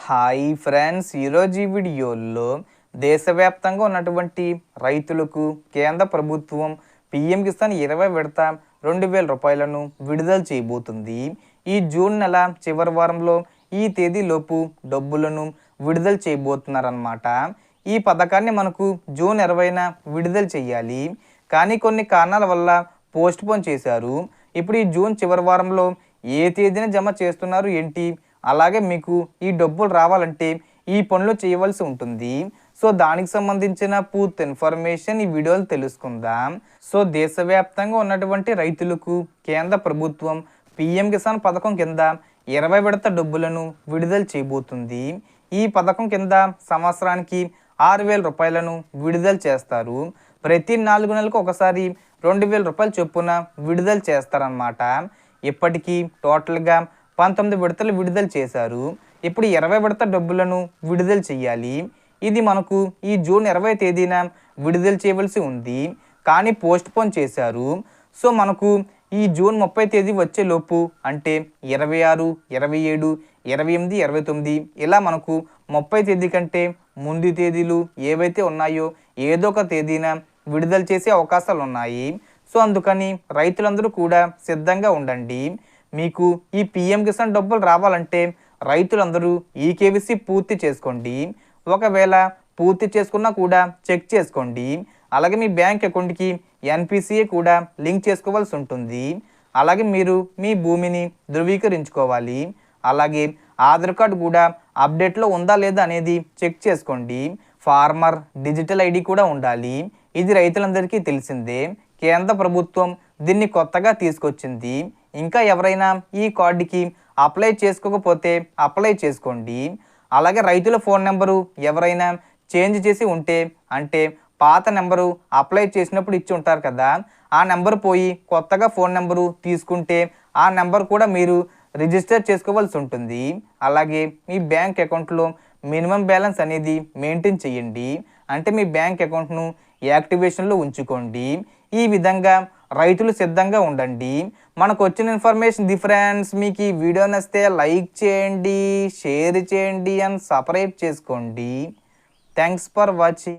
Hi friends, ఈరోజు ఈ వీడియోలో దేశవ్యాప్తంగా ఉన్నటువంటి రైతులకు కేంద్ర ప్రభుత్వం పీఎం కిసాన్ 20 విడత 2000 రూపాయలను విడుదల చేయబోతుంది. ఈ జూన్ నెల చివరి వారంలో ఈ తేదీలోపు డబ్బులను విడుదల చేయబోతున్నారన్నమాట. ఈ పథకాన్ని మనకు జూన్ 20న విడుదల చేయాలి, కానీ కొన్ని కారణాల వల్ల పోస్ట్పోన్ చేశారు. ఇప్పుడు ఈ జూన్ చివరి వారంలో ఏ తేదీన జమ చేస్తున్నారు ఏంటి, అలాగే మీకు ఈ డబ్బులు రావాలంటే ఈ పనులు చేయవలసి ఉంటుంది. సో దానికి సంబంధించిన పూర్తి ఇన్ఫర్మేషన్ ఈ వీడియోలో తెలుసుకుందాం. సో దేశవ్యాప్తంగా ఉన్నటువంటి రైతులకు కేంద్ర ప్రభుత్వం పీఎం కిసాన్ పథకం కింద 20 విడత డబ్బులను విడుదల చేయబోతుంది. ఈ పథకం కింద సంవత్సరానికి 6000 రూపాయలను విడుదల చేస్తారు. ప్రతి 4 నెలలకు ఒకసారి 2000 రూపాయల చొప్పున విడుదల చేస్తారన్నమాట. ఇప్పటికీ టోటల్గా 19 విడతలు విడుదల చేశారు. ఇప్పుడు 20 విడత డబ్బులను విడుదల చేయాలి. ఇది మనకు ఈ జూన్ 20 తేదీన విడుదల చేయవలసి ఉంది, కానీ పోస్ట్పోన్ చేశారు. సో మనకు ఈ జూన్ 30 తేదీ వచ్చేలోపు, అంటే 26, 27, 28, 29 ఇలా మనకు 30 తేదీ కంటే ముందు తేదీలు ఏవైతే ఉన్నాయో ఏదో ఒక తేదీన విడుదల చేసే అవకాశాలు ఉన్నాయి. సో అందుకని రైతులందరూ కూడా సిద్ధంగా ఉండండి. మీకు ఈ పీఎం కిసాన్ డబ్బులు రావాలంటే రైతులందరూ ఈ కేవీసీ పూర్తి చేసుకోండి. ఒకవేళ పూర్తి చేసుకున్నా కూడా చెక్ చేసుకోండి. అలాగే మీ బ్యాంక్ అకౌంట్కి ఎన్పిసిఏ కూడా లింక్ చేసుకోవాల్సి ఉంటుంది. అలాగే మీరు మీ భూమిని ధృవీకరించుకోవాలి. అలాగే ఆధార్ కార్డు కూడా అప్డేట్లో ఉందా లేదా అనేది చెక్ చేసుకోండి. ఫార్మర్ డిజిటల్ ఐడి కూడా ఉండాలి. ఇది రైతులందరికీ తెలిసిందే. కేంద్ర ప్రభుత్వం దీన్ని కొత్తగా తీసుకొచ్చింది. ఇంకా ఎవరైనా ఈ కార్డుకి అప్లై చేసుకోకపోతే అప్లై చేసుకోండి. అలాగే రైతుల ఫోన్ నెంబరు ఎవరైనా చేంజ్ చేసి ఉంటే, అంటే పాత నెంబరు అప్లై చేసినప్పుడు ఇచ్చి ఉంటారు కదా, ఆ నెంబర్ పోయి కొత్తగా ఫోన్ నెంబరు తీసుకుంటే ఆ నెంబర్ కూడా మీరు రిజిస్టర్ చేసుకోవాల్సి ఉంటుంది. అలాగే మీ బ్యాంక్ అకౌంట్లో మినిమం బ్యాలెన్స్ అనేది మెయింటైన్ చేయండి. అంటే మీ బ్యాంక్ అకౌంట్ను యాక్టివేషన్లో ఉంచుకోండి. ఈ విధంగా రైతులు సిద్ధంగా ఉండండి. మనకు వచ్చిన ఇన్ఫర్మేషన్ ఫ్రెండ్స్. మీకు ఈ వీడియో నచ్చితే లైక్ చేయండి, షేర్ చేయండి అండ్ సబ్స్క్రైబ్ చేసుకోండి. Thanks for watching.